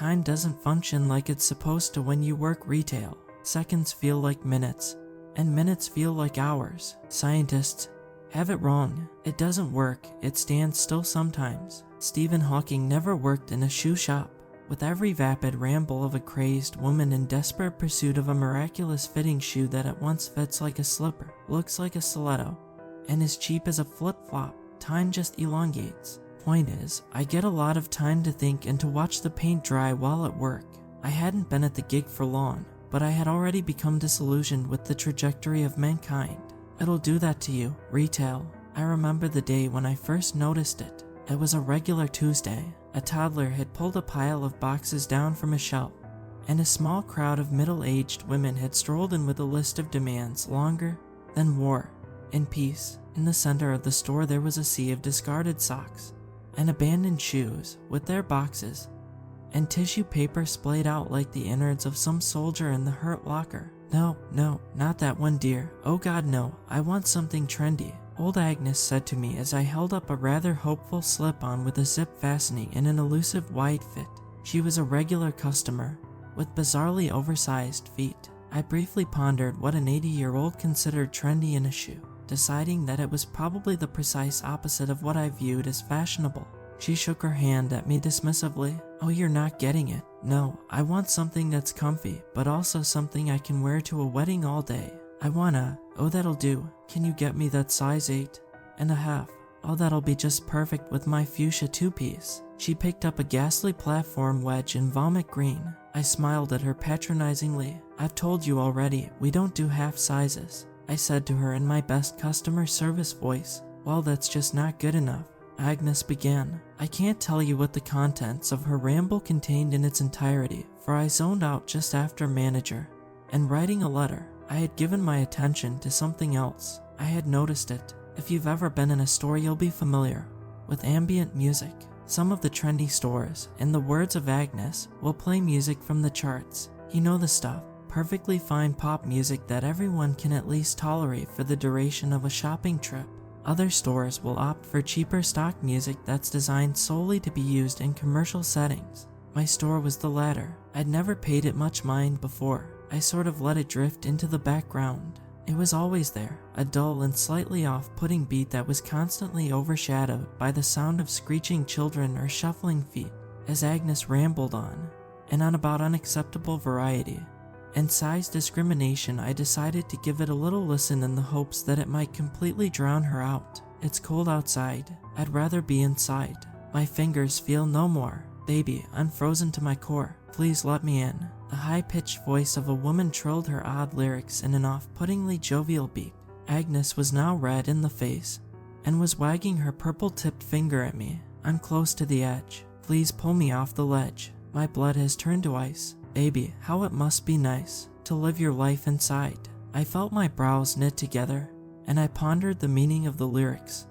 Time doesn't function like it's supposed to when you work retail. Seconds feel like minutes, and minutes feel like hours. Scientists have it wrong. It doesn't work, it stands still sometimes. Stephen Hawking never worked in a shoe shop. With every vapid ramble of a crazed woman in desperate pursuit of a miraculous fitting shoe that at once fits like a slipper, looks like a stiletto, and is cheap as a flip-flop, time just elongates. Point is, I get a lot of time to think and to watch the paint dry while at work. I hadn't been at the gig for long, but I had already become disillusioned with the trajectory of mankind. It'll do that to you, retail. I remember the day when I first noticed it. It was a regular Tuesday. A toddler had pulled a pile of boxes down from a shelf, and a small crowd of middle-aged women had strolled in with a list of demands longer than war and peace. In the center of the store there was a sea of discarded socks and abandoned shoes with their boxes, and tissue paper splayed out like the innards of some soldier in the Hurt Locker. No, not that one, dear. Oh God, no, I want something trendy, old Agnes said to me as I held up a rather hopeful slip-on with a zip fastening in an elusive wide fit. She was a regular customer, with bizarrely oversized feet. I briefly pondered what an 80-year-old considered trendy in a shoe, deciding that it was probably the precise opposite of what I viewed as fashionable. She shook her hand at me dismissively. Oh, you're not getting it. No, I want something that's comfy, but also something I can wear to a wedding all day. I wanna, oh that'll do. Can you get me that size 8.5? Oh, that'll be just perfect with my fuchsia two-piece. She picked up a ghastly platform wedge in vomit green. I smiled at her patronizingly. I've told you already, we don't do half sizes, I said to her in my best customer service voice. Well, that's just not good enough, Agnes began. I can't tell you what the contents of her ramble contained in its entirety, for I zoned out just after manager and writing a letter. I had given my attention to something else. I had noticed it. If you've ever been in a store, you'll be familiar with ambient music. Some of the trendy stores, in the words of Agnes, will play music from the charts. You know the stuff. Perfectly fine pop music that everyone can at least tolerate for the duration of a shopping trip. Other stores will opt for cheaper stock music that's designed solely to be used in commercial settings. My store was the latter. I'd never paid it much mind before. I sort of let it drift into the background. It was always there, a dull and slightly off-putting beat that was constantly overshadowed by the sound of screeching children or shuffling feet. As Agnes rambled on, and on about unacceptable variety and size discrimination, I decided to give it a little listen in the hopes that it might completely drown her out. It's cold outside. I'd rather be inside. My fingers feel no more. Baby, I'm frozen to my core. Please let me in. The high-pitched voice of a woman trilled her odd lyrics in an off-puttingly jovial beat. Agnes was now red in the face and was wagging her purple-tipped finger at me. I'm close to the edge. Please pull me off the ledge. My blood has turned to ice. Baby, how it must be nice to live your life inside. I felt my brows knit together, and I pondered the meaning of the lyrics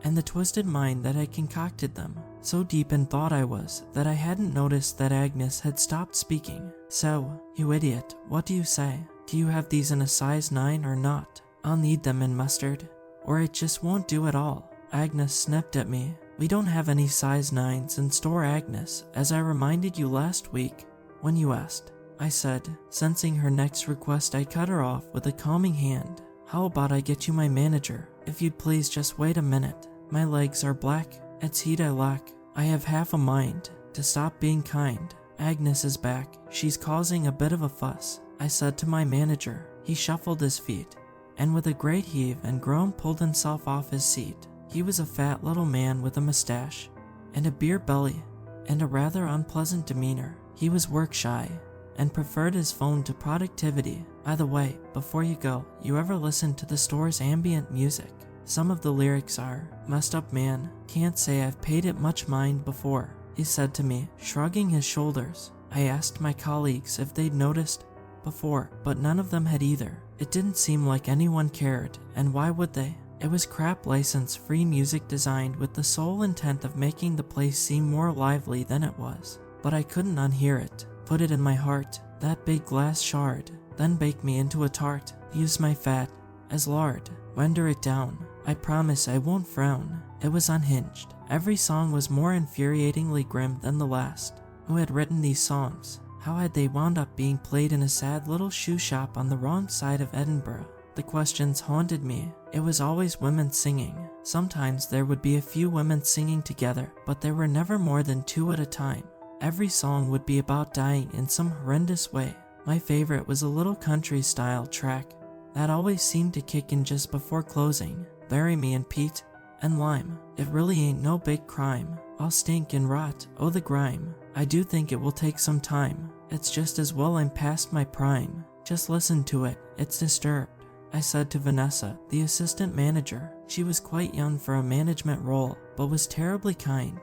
and the twisted mind that had concocted them. So deep in thought I was that I hadn't noticed that Agnes had stopped speaking. So, you idiot, what do you say? Do you have these in a size 9 or not? I'll need them in mustard, or it just won't do at all. Agnes sniffed at me. We don't have any size 9s in store, Agnes, as I reminded you last week when you asked, I said. Sensing her next request, I cut her off with a calming hand. How about I get you my manager? If you'd please just wait a minute. My legs are black. It's heat I lack. I have half a mind to stop being kind. Agnes is back. She's causing a bit of a fuss, I said to my manager. He shuffled his feet, and with a great heave and groan pulled himself off his seat. He was a fat little man with a mustache and a beer belly and a rather unpleasant demeanor. He was work-shy and preferred his phone to productivity. By the way, before you go, you ever listen to the store's ambient music? Some of the lyrics are messed up, man. Can't say I've paid it much mind before, he said to me, shrugging his shoulders. I asked my colleagues if they'd noticed before, but none of them had either. It didn't seem like anyone cared, and why would they? It was crap license-free music designed with the sole intent of making the place seem more lively than it was. But I couldn't unhear it. Put it in my heart, that big glass shard, then bake me into a tart. Use my fat as lard. Render it down. I promise I won't frown. It was unhinged. Every song was more infuriatingly grim than the last. Who had written these songs? How had they wound up being played in a sad little shoe shop on the wrong side of Edinburgh? The questions haunted me. It was always women singing. Sometimes there would be a few women singing together, but there were never more than 2 at a time. Every song would be about dying in some horrendous way. My favorite was a little country-style track that always seemed to kick in just before closing. Bury me in peat and lime. It really ain't no big crime. I'll stink and rot, oh the grime. I do think it will take some time. It's just as well I'm past my prime. Just listen to it, it's disturbed, I said to Vanessa, the assistant manager. She was quite young for a management role, but was terribly kind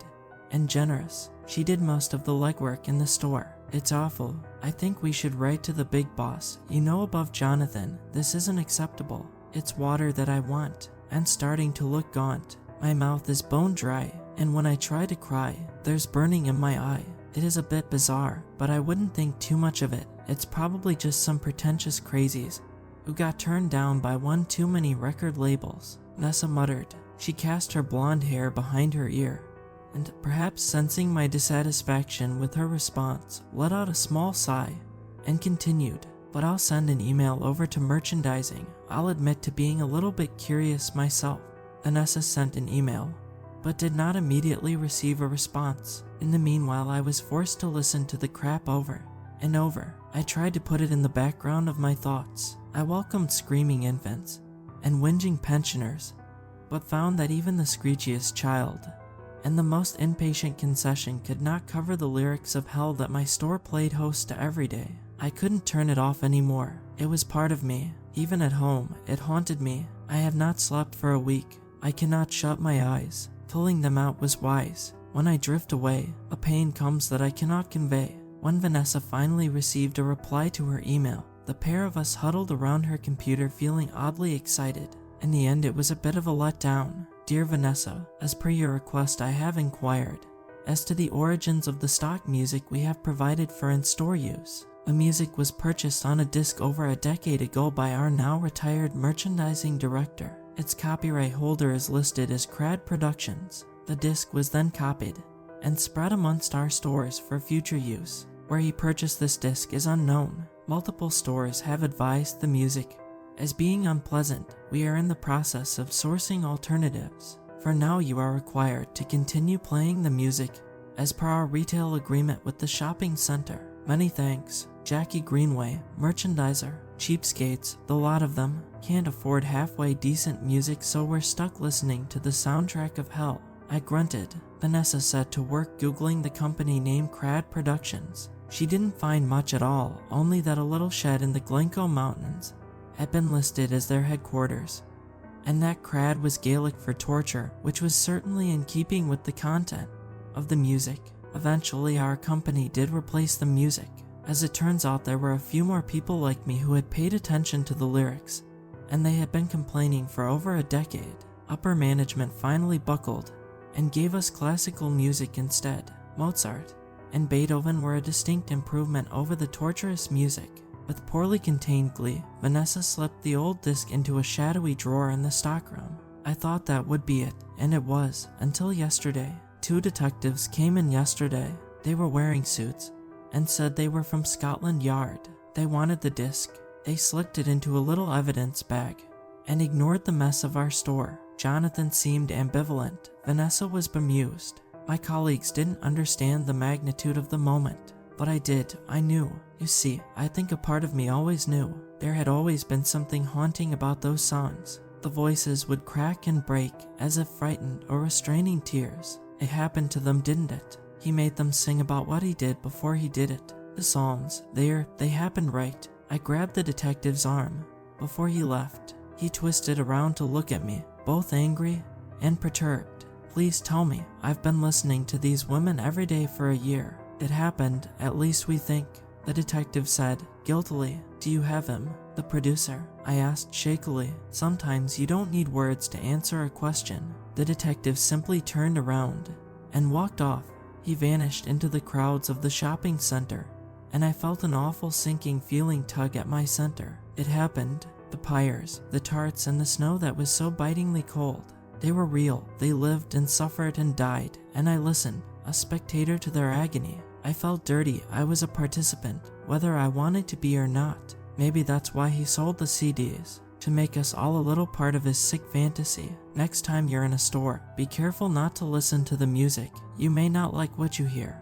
and generous. She did most of the legwork in the store. It's awful. I think we should write to the big boss. You know, above Jonathan, this isn't acceptable. It's water that I want. I'm starting to look gaunt. My mouth is bone dry, and when I try to cry, there's burning in my eye. It is a bit bizarre, but I wouldn't think too much of it. It's probably just some pretentious crazies who got turned down by one too many record labels. Nessa muttered. She cast her blonde hair behind her ear, and perhaps sensing my dissatisfaction with her response, let out a small sigh and continued. But I'll send an email over to merchandising. I'll admit to being a little bit curious myself. Vanessa sent an email, but did not immediately receive a response. In the meanwhile, I was forced to listen to the crap over and over. I tried to put it in the background of my thoughts. I welcomed screaming infants and whinging pensioners, but found that even the screechiest child and the most impatient concession could not cover the lyrics of hell that my store played host to every day. I couldn't turn it off anymore. It was part of me. Even at home, it haunted me. I have not slept for a week. I cannot shut my eyes. Pulling them out was wise. When I drift away, a pain comes that I cannot convey. When Vanessa finally received a reply to her email, the pair of us huddled around her computer feeling oddly excited. In the end, it was a bit of a letdown. Dear Vanessa, as per your request, I have inquired as to the origins of the stock music we have provided for in-store use. The music was purchased on a disc over a decade ago by our now retired merchandising director. Its copyright holder is listed as Crad Productions. The disc was then copied and spread amongst our stores for future use. Where he purchased this disc is unknown. Multiple stores have advised the music as being unpleasant. We are in the process of sourcing alternatives. For now, you are required to continue playing the music as per our retail agreement with the shopping center. Many thanks. Jackie Greenway, merchandiser. Cheapskates, the lot of them, can't afford halfway decent music, so we're stuck listening to the soundtrack of hell. I grunted. Vanessa set to work googling the company name Crad Productions. She didn't find much at all, only that a little shed in the Glencoe Mountains had been listed as their headquarters, and that Crad was Gaelic for torture, which was certainly in keeping with the content of the music. Eventually, our company did replace the music. As it turns out, there were a few more people like me who had paid attention to the lyrics, and they had been complaining for over a decade. Upper management finally buckled and gave us classical music instead. Mozart and Beethoven were a distinct improvement over the torturous music. With poorly contained glee, Vanessa slipped the old disc into a shadowy drawer in the stockroom. I thought that would be it, and it was, until yesterday. 2 detectives came in yesterday. They were wearing suits and said they were from Scotland Yard. They wanted the disc. They slipped it into a little evidence bag and ignored the mess of our store. Jonathan seemed ambivalent. Vanessa was bemused. My colleagues didn't understand the magnitude of the moment, but I did. I knew. You see, I think a part of me always knew. There had always been something haunting about those songs. The voices would crack and break as if frightened or restraining tears. It happened to them, didn't it? He made them sing about what he did before he did it. The songs, they happened right. I grabbed the detective's arm before he left. He twisted around to look at me, both angry and perturbed. Please tell me. I've been listening to these women every day for a year. It happened, at least we think, the detective said, guiltily. Do you have him? The producer? I asked shakily. Sometimes you don't need words to answer a question. The detective simply turned around and walked off. He vanished into the crowds of the shopping center, and I felt an awful sinking feeling tug at my center. It happened. The pyres, the tarts, and the snow that was so bitingly cold. They were real. They lived and suffered and died, and I listened, a spectator to their agony. I felt dirty. I was a participant, whether I wanted to be or not. Maybe that's why he sold the CDs, to make us all a little part of his sick fantasy. Next time you're in a store, be careful not to listen to the music. You may not like what you hear.